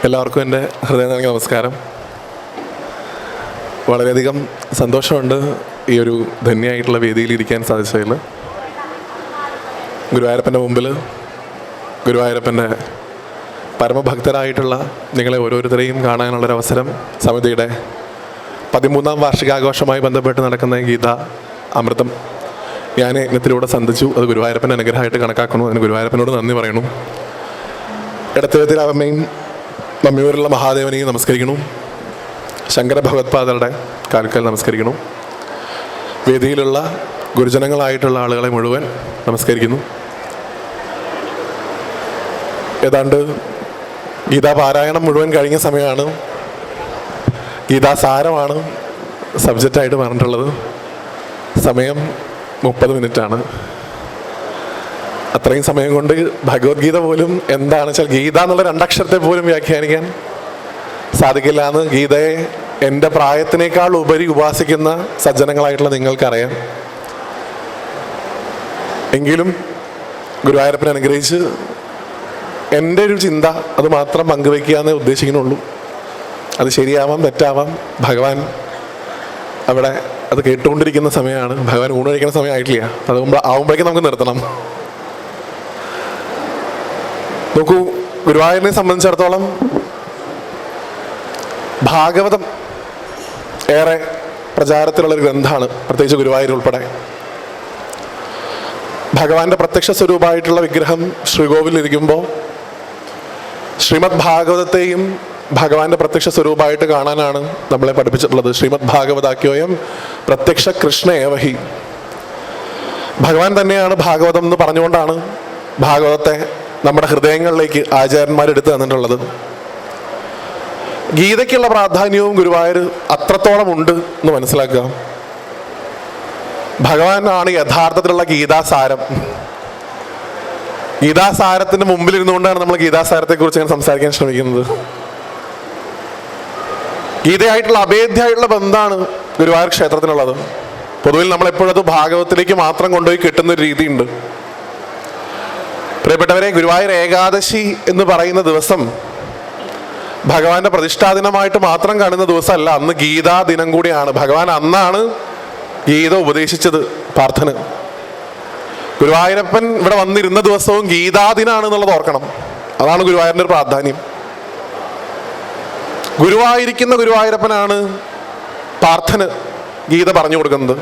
എല്ലാവർക്കും എൻ്റെ ഹൃദയം നിറഞ്ഞ നമസ്കാരം. വളരെയധികം സന്തോഷമുണ്ട് ഈ ഒരു ധന്യമായിട്ടുള്ള വേദിയിൽ ഇരിക്കാൻ സാധിച്ചതിൽ. ഗുരുവായൂരപ്പൻ്റെ മുമ്പിൽ ഗുരുവായൂരപ്പൻ്റെ പരമഭക്തരായിട്ടുള്ള നിങ്ങളെ ഓരോരുത്തരെയും കാണാനുള്ളൊരവസരം സമിതിയുടെ 13ാം വാർഷികാഘോഷവുമായി ബന്ധപ്പെട്ട് നടക്കുന്ന ഗീത അമൃതം ഞാൻ യജ്ഞത്തിലൂടെ സന്ധിച്ചു. അത് ഗുരുവായൂരപ്പൻ്റെ അനുഗ്രഹമായിട്ട് കണക്കാക്കുന്നു. അതിന് ഗുരുവായൂരപ്പനോട് നന്ദി പറയുന്നു. ഇടത്തുവത്തിലമ്മയും നമ്മയൂരുള്ള മഹാദേവനെയും നമസ്കരിക്കുന്നു. ശങ്കര ഭഗവത്പാദരുടെ കാൽക്കൽ നമസ്കരിക്കുന്നു. വേദിയിലുള്ള ഗുരുജനങ്ങളായിട്ടുള്ള ആളുകളെ മുഴുവൻ നമസ്കരിക്കുന്നു. ഏതാണ്ട് ഗീതാപാരായണം മുഴുവൻ കഴിഞ്ഞ സമയമാണ്. ഗീതാസാരമാണ് സബ്ജക്റ്റായിട്ട് പറഞ്ഞിട്ടുള്ളത്. സമയം 30 മിനിറ്റാണ്. അത്രയും സമയം കൊണ്ട് ഭഗവത്ഗീത പോലും എന്താണെന്ന് വെച്ചാൽ ഗീത എന്നുള്ള 2 അക്ഷരത്തെ പോലും വ്യാഖ്യാനിക്കാൻ സാധിക്കില്ല എന്ന് ഗീതയെ എൻ്റെ പ്രായത്തിനേക്കാൾ ഉപരി ഉപാസിക്കുന്ന സജ്ജനങ്ങളായിട്ടുള്ള നിങ്ങൾക്കറിയാം. എങ്കിലും ഗുരുവായൂരപ്പനെ അനുഗ്രഹിച്ച് എൻ്റെ ഒരു ചിന്ത അത് മാത്രം പങ്കുവയ്ക്കുക എന്നേ ഉദ്ദേശിക്കുന്നുള്ളൂ. അത് ശരിയാവാം തെറ്റാവാം. ഭഗവാൻ അവിടെ അത് കേട്ടുകൊണ്ടിരിക്കുന്ന സമയമാണ്. ഭഗവാൻ ഊണ് കഴിക്കുന്ന സമയമായിട്ടില്ല. അത് ആവുമ്പോഴേക്കും നമുക്ക് നിർത്തണം. നോക്കൂ, ഗുരുവായൂരിനെ സംബന്ധിച്ചിടത്തോളം ഭാഗവതം ഏറെ പ്രചാരത്തിലുള്ളൊരു ഗ്രന്ഥമാണ്, പ്രത്യേകിച്ച് ഗുരുവായൂർ ഉൾപ്പെടെ. ഭഗവാന്റെ പ്രത്യക്ഷ സ്വരൂപമായിട്ടുള്ള വിഗ്രഹം ശ്രീകോവിലിരിക്കുമ്പോൾ ശ്രീമദ് ഭാഗവതത്തെയും ഭഗവാന്റെ പ്രത്യക്ഷ സ്വരൂപമായിട്ട് കാണാനാണ് നമ്മളെ പഠിപ്പിച്ചിട്ടുള്ളത്. ശ്രീമദ് ഭാഗവതാക്യോയം പ്രത്യക്ഷ കൃഷ്ണ ഏവഹി. ഭഗവാൻ തന്നെയാണ് ഭാഗവതം എന്ന് പറഞ്ഞുകൊണ്ടാണ് ഭാഗവതത്തെ നമ്മുടെ ഹൃദയങ്ങളിലേക്ക് ആചാര്യന്മാരെടുത്ത് തന്നിട്ടുള്ളത്. ഗീതയ്ക്കുള്ള പ്രാധാന്യവും ഗുരുവായൂർ അത്രത്തോളം ഉണ്ട് എന്ന് മനസ്സിലാക്കുക. ഭഗവാനാണ് യഥാർത്ഥത്തിലുള്ള ഗീതാസാരം. ഗീതാസാരത്തിന്റെ മുമ്പിലിരുന്നുകൊണ്ടാണ് നമ്മൾ ഗീതാസാരത്തെ കുറിച്ച് ഞാൻ സംസാരിക്കാൻ ശ്രമിക്കുന്നത്. ഗീതയായിട്ടുള്ള അഭേദ്യമായിട്ടുള്ള ബന്ധമാണ് ഗുരുവായൂർ ക്ഷേത്രത്തിനുള്ളത്. പൊതുവിൽ നമ്മളെപ്പോഴത് ഭാഗവതത്തിലേക്ക് മാത്രം കൊണ്ടുപോയി കിട്ടുന്നൊരു രീതിയുണ്ട്. പ്രിയപ്പെട്ടവരെ, ഗുരുവായൂർ ഏകാദശി എന്ന് പറയുന്ന ദിവസം ഭഗവാന്റെ പ്രതിഷ്ഠാദിനമായിട്ട് മാത്രം കാണുന്ന ദിവസമല്ല, അന്ന് ഗീതാ ദിനം കൂടിയാണ്. ഭഗവാൻ അന്നാണ് ഗീത ഉപദേശിച്ചത് പാർത്ഥന്. ഗുരുവായൂരപ്പൻ ഇവിടെ വന്നിരുന്ന ദിവസവും ഗീതാദിനാണ് എന്നുള്ളത് ഓർക്കണം. അതാണ് ഗുരുവായൂരിന്റെ ഒരു പ്രാധാന്യം. ഗുരുവായിരിക്കുന്ന ഗുരുവായൂരപ്പനാണ് പാർത്ഥന് ഗീത പറഞ്ഞു കൊടുക്കുന്നത്.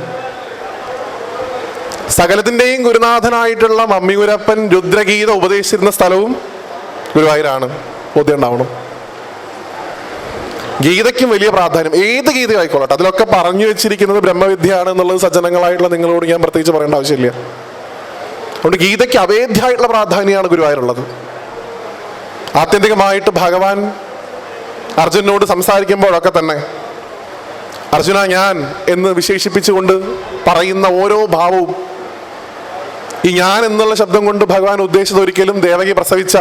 സകലത്തിൻ്റെയും ഗുരുനാഥനായിട്ടുള്ള മമ്മിയൂരപ്പൻ രുദ്രഗീത ഉപദേശിച്ചിരുന്ന സ്ഥലവും ഗുരുവായൂരാണ്. ബോധ്യം ഉണ്ടാവണം. ഗീതയ്ക്കും വലിയ പ്രാധാന്യം. ഏത് ഗീത ആയിക്കോട്ടെ, അതിലൊക്കെ പറഞ്ഞു വെച്ചിരിക്കുന്നത് ബ്രഹ്മവിദ്യയാണ് എന്നുള്ളത് സജ്ജനങ്ങളായിട്ടുള്ള നിങ്ങളോട് ഞാൻ പ്രത്യേകിച്ച് പറയേണ്ട ആവശ്യമില്ല. അതുകൊണ്ട് ഗീതയ്ക്ക് അവേദ്യമായിട്ടുള്ള പ്രാധാന്യമാണ് ഗുരുവായൂരുള്ളത്. ആത്യന്തികമായിട്ട് ഭഗവാൻ അർജുനോട് സംസാരിക്കുമ്പോഴൊക്കെ തന്നെ അർജുന ഞാൻ എന്ന് വിശേഷിപ്പിച്ചുകൊണ്ട് പറയുന്ന ഓരോ ഭാവവും, ഈ ഞാൻ എന്നുള്ള ശബ്ദം കൊണ്ട് ഭഗവാൻ ഉദ്ദേശിച്ചത് ഒരിക്കലും ദേവകി പ്രസവിച്ച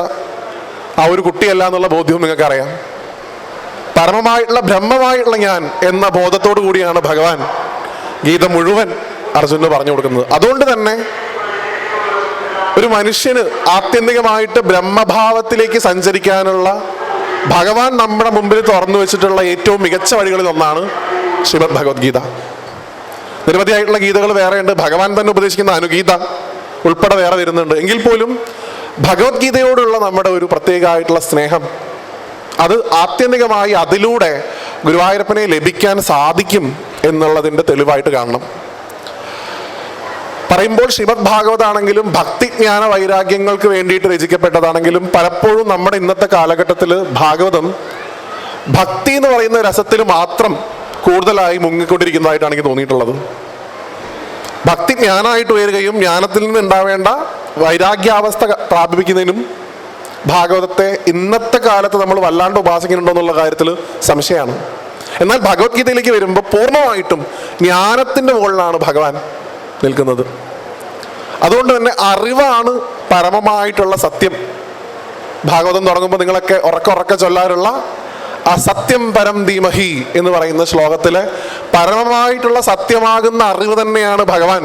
ആ ഒരു കുട്ടിയല്ല എന്നുള്ള ബോധ്യവും നിങ്ങൾക്കറിയാം. പരമമായിട്ടുള്ള ബ്രഹ്മമായിട്ടുള്ള ഞാൻ എന്ന ബോധത്തോടു കൂടിയാണ് ഭഗവാൻ ഗീത മുഴുവൻ അർജുനന് പറഞ്ഞു കൊടുക്കുന്നത്. അതുകൊണ്ട് തന്നെ ഒരു മനുഷ്യന് ആത്യന്തികമായിട്ട് ബ്രഹ്മഭാവത്തിലേക്ക് സഞ്ചരിക്കാനുള്ള ഭഗവാൻ നമ്മുടെ മുമ്പിൽ തുറന്നു വെച്ചിട്ടുള്ള ഏറ്റവും മികച്ച വഴികളിൽ ഒന്നാണ് ശ്രീമദ് ഭഗവത്ഗീത. നിരവധിയായിട്ടുള്ള ഗീതകൾ വേറെയുണ്ട്. ഭഗവാൻ തന്നെ ഉപദേശിക്കുന്ന അനുഗീത ഉൾപ്പെടെ വേറെ വരുന്നുണ്ട്. എങ്കിൽ പോലും ഭഗവത്ഗീതയോടുള്ള നമ്മുടെ ഒരു പ്രത്യേകമായിട്ടുള്ള സ്നേഹം, അത് ആത്യന്തികമായി അതിലൂടെ ഗുരുവായൂരപ്പനെ ലഭിക്കാൻ സാധിക്കും എന്നുള്ളതിൻ്റെ തെളിവായിട്ട് കാണണം. പറയുമ്പോൾ ശ്രീമദ് ഭാഗവതാണെങ്കിലും ഭക്തിജ്ഞാന വൈരാഗ്യങ്ങൾക്ക് വേണ്ടിയിട്ട് രചിക്കപ്പെട്ടതാണെങ്കിലും പലപ്പോഴും നമ്മുടെ ഇന്നത്തെ കാലഘട്ടത്തിൽ ഭാഗവതം ഭക്തി എന്ന് പറയുന്ന രസത്തിൽ മാത്രം കൂടുതലായി മുങ്ങിക്കൊണ്ടിരിക്കുന്നതായിട്ടാണ് എനിക്ക് തോന്നിയിട്ടുള്ളത്. ഭക്തി ജ്ഞാനമായിട്ട് ഉയരുകയും ജ്ഞാനത്തിൽ നിന്ന് ഉണ്ടാവേണ്ട വൈരാഗ്യാവസ്ഥ പ്രാപിപ്പിക്കുന്നതിനും ഭാഗവതത്തെ ഇന്നത്തെ കാലത്ത് നമ്മൾ വല്ലാണ്ട് ഉപാസിക്കുന്നുണ്ടോ എന്നുള്ള കാര്യത്തിൽ സംശയമാണ്. എന്നാൽ ഭഗവത്ഗീതയിലേക്ക് വരുമ്പോൾ പൂർണ്ണമായിട്ടും ജ്ഞാനത്തിൻ്റെ മുകളിലാണ് ഭഗവാൻ നിൽക്കുന്നത്. അതുകൊണ്ട് തന്നെ അറിവാണ് പരമമായിട്ടുള്ള സത്യം. ഭാഗവതം തുടങ്ങുമ്പോൾ നിങ്ങളൊക്കെ ഉറക്കെ ചൊല്ലാറുള്ള ആ സത്യം പരം ധീമഹി എന്ന് പറയുന്ന ശ്ലോകത്തിലെ പരമമായിട്ടുള്ള സത്യമാകുന്ന അറിവ് തന്നെയാണ് ഭഗവാൻ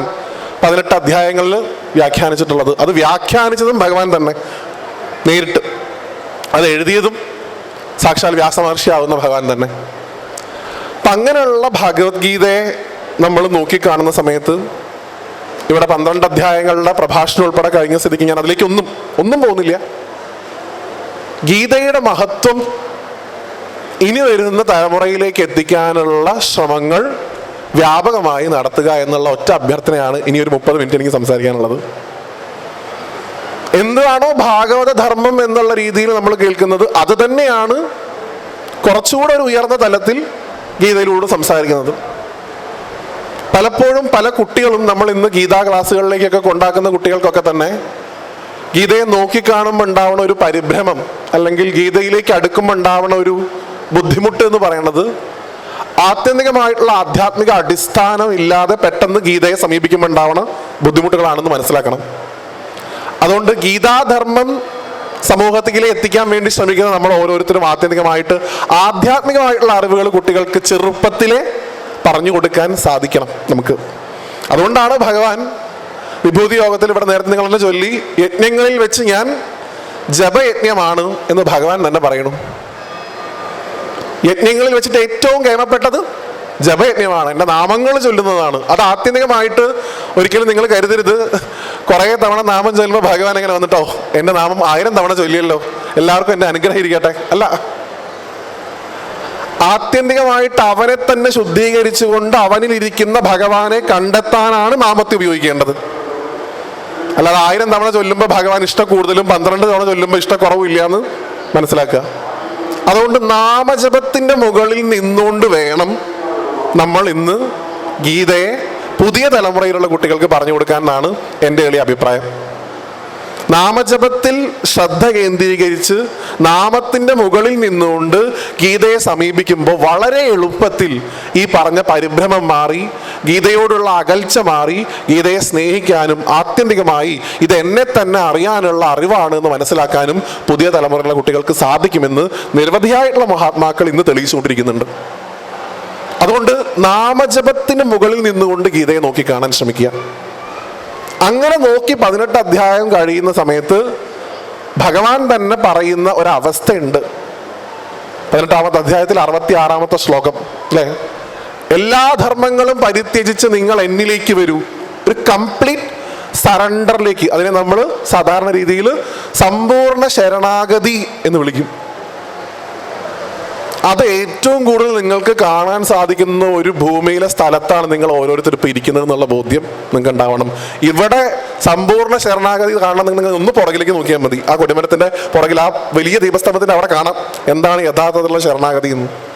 18 അധ്യായങ്ങളിൽ വ്യാഖ്യാനിച്ചിട്ടുള്ളത്. അത് വ്യാഖ്യാനിച്ചതും ഭഗവാൻ തന്നെ നേരിട്ട്, അത് എഴുതിയതും സാക്ഷാൽ വ്യാസമഹർഷിയാവുന്ന ഭഗവാൻ തന്നെ. അപ്പം അങ്ങനെയുള്ള ഭഗവത്ഗീതയെ നമ്മൾ നോക്കിക്കാണുന്ന സമയത്ത് ഇവിടെ 12 അധ്യായങ്ങളുടെ പ്രഭാഷണം ഉൾപ്പെടെ കഴിഞ്ഞ സ്ഥിതിക്ക് ഞാൻ അതിലേക്ക് ഒന്നും പോകുന്നില്ല. ഗീതയുടെ മഹത്വം ഇനി വരുന്ന തലമുറയിലേക്ക് എത്തിക്കാനുള്ള ശ്രമങ്ങൾ വ്യാപകമായി നടത്തുക എന്നുള്ള ഒറ്റ അഭ്യർത്ഥനയാണ് ഇനി ഒരു 30 മിനിറ്റ് എനിക്ക് സംസാരിക്കാനുള്ളത്. എന്താണോ ഭാഗവത ധർമ്മം എന്നുള്ള രീതിയിൽ നമ്മൾ കേൾക്കുന്നത്, അത് തന്നെയാണ് കുറച്ചുകൂടെ ഒരു ഉയർന്ന തലത്തിൽ ഗീതയിലൂടെ സംസാരിക്കുന്നത്. പലപ്പോഴും പല കുട്ടികളും നമ്മൾ ഇന്ന് ഗീതാ ക്ലാസ്സുകളിലേക്കൊക്കെ കൊണ്ടാക്കുന്ന കുട്ടികൾക്കൊക്കെ തന്നെ ഗീതയെ നോക്കിക്കാണുമ്പോൾ ഉണ്ടാവണ ഒരു പരിഭ്രമം, അല്ലെങ്കിൽ ഗീതയിലേക്ക് അടുക്കുമ്പോൾ ഉണ്ടാവണ ഒരു ബുദ്ധിമുട്ട് എന്ന് പറയുന്നത് ആത്യന്തികമായിട്ടുള്ള ആധ്യാത്മിക അടിസ്ഥാനം ഇല്ലാതെ പെട്ടെന്ന് ഗീതയെ സമീപിക്കുമ്പോൾ ഉണ്ടാവണ ബുദ്ധിമുട്ടുകളാണെന്ന് മനസ്സിലാക്കണം. അതുകൊണ്ട് ഗീതാധർമ്മം സമൂഹത്തിലേക്ക് എത്തിക്കാൻ വേണ്ടി ശ്രമിക്കുന്ന നമ്മൾ ഓരോരുത്തരും ആധ്യാത്മികമായിട്ടുള്ള അറിവുകൾ കുട്ടികൾക്ക് ചെറുപ്പത്തിലെ പറഞ്ഞു കൊടുക്കാൻ സാധിക്കണം നമുക്ക്. അതുകൊണ്ടാണ് ഭഗവാൻ വിഭൂതി യോഗത്തിൽ ഇവിടെ നേരത്തെ നിങ്ങൾ തന്നെ ചൊല്ലി, യജ്ഞങ്ങളിൽ വെച്ച് ഞാൻ ജപയജ്ഞമാണ് എന്ന് ഭഗവാൻ തന്നെ പറയണു. യജ്ഞങ്ങളിൽ വെച്ചിട്ട് ഏറ്റവും കേമപ്പെട്ടത് ജപയജ്ഞമാണ്, എൻ്റെ നാമങ്ങൾ ചൊല്ലുന്നതാണ്. അത് ആത്യന്തികമായിട്ട് ഒരിക്കലും നിങ്ങൾ കരുതരുത് കുറേ തവണ നാമം ചൊല്ലുമ്പോൾ ഭഗവാൻ എങ്ങനെ വന്നിട്ടോ എൻ്റെ നാമം 1000 തവണ ചൊല്ലിയല്ലോ എല്ലാവർക്കും എൻ്റെ അനുഗ്രഹം ഇരിക്കട്ടെ. അല്ല, ആത്യന്തികമായിട്ട് അവനെ തന്നെ ശുദ്ധീകരിച്ചുകൊണ്ട് അവനിലിരിക്കുന്ന ഭഗവാനെ കണ്ടെത്താനാണ് നാമത്തെ ഉപയോഗിക്കേണ്ടത്. അല്ലാതെ 1000 തവണ ചൊല്ലുമ്പോൾ ഭഗവാൻ ഇഷ്ടം കൂടുതലും 12 തവണ ചൊല്ലുമ്പോൾ ഇഷ്ടക്കുറവും ഇല്ല എന്ന് മനസ്സിലാക്കുക. അതുകൊണ്ട് നാമജപത്തിന്റെ മുകളിൽ നിന്നുകൊണ്ട് വേണം നമ്മൾ ഇന്ന് ഗീതയെ പുതിയ തലമുറയിലുള്ള കുട്ടികൾക്ക് പറഞ്ഞു കൊടുക്കാൻ എന്നാണ് എൻ്റെ എളിയ അഭിപ്രായം. നാമജപത്തിൽ ശ്രദ്ധ കേന്ദ്രീകരിച്ച് നാമത്തിൻ്റെ മുകളിൽ നിന്നുകൊണ്ട് ഗീതയെ സമീപിക്കുമ്പോൾ വളരെ എളുപ്പത്തിൽ ഈ പറഞ്ഞ പരിഭ്രമം മാറി, ഗീതയോടുള്ള അകൽച്ച മാറി, ഗീതയെ സ്നേഹിക്കാനും ആത്യന്തികമായി ഇത് എന്നെ തന്നെ അറിയാനുള്ള അറിവാണ് എന്ന് മനസ്സിലാക്കാനും പുതിയ തലമുറയിലുള്ള കുട്ടികൾക്ക് സാധിക്കുമെന്ന് നിരവധിയായിട്ടുള്ള മഹാത്മാക്കൾ ഇന്ന് തെളിയിച്ചുകൊണ്ടിരിക്കുന്നുണ്ട്. അതുകൊണ്ട് നാമജപത്തിന് മുകളിൽ നിന്നുകൊണ്ട് ഗീതയെ നോക്കി കാണാൻ ശ്രമിക്കുക. അങ്ങനെ നോക്കി 18 അധ്യായം കഴിയുന്ന സമയത്ത് ഭഗവാൻ തന്നെ പറയുന്ന ഒരവസ്ഥയുണ്ട്. 18-ാമത്തെ അധ്യായത്തിൽ 66-ാമത്തെ ശ്ലോകം അല്ലേ, എല്ലാ ധർമ്മങ്ങളും പരിത്യജിച്ച് നിങ്ങൾ എന്നിലേക്ക് വരൂ. ഒരു കംപ്ലീറ്റ് സറണ്ടറിലേക്ക്, അതിനെ നമ്മൾ സാധാരണ രീതിയിൽ സമ്പൂർണ്ണ ശരണാഗതി എന്ന് വിളിക്കും. അത് ഏറ്റവും കൂടുതൽ നിങ്ങൾക്ക് കാണാൻ സാധിക്കുന്ന ഒരു ഭൂമിയിലെ സ്ഥലത്താണ് നിങ്ങൾ ഓരോരുത്തരും ഇപ്പം ഇരിക്കുന്നത് എന്നുള്ള ബോധ്യം നിങ്ങൾക്ക് ഉണ്ടാവണം. ഇവിടെ സമ്പൂർണ്ണ ശരണാഗതി കാണണം. നിങ്ങൾ ഒന്ന് പുറകിലേക്ക് നോക്കിയാൽ മതി. ആ കൊടിമരത്തിന്റെ പുറകിൽ ആ വലിയ ദീപസ്തംഭത്തിന്റെ അവിടെ കാണാം എന്താണ് യഥാർത്ഥത്തിലുള്ള ശരണാഗതി എന്ന്.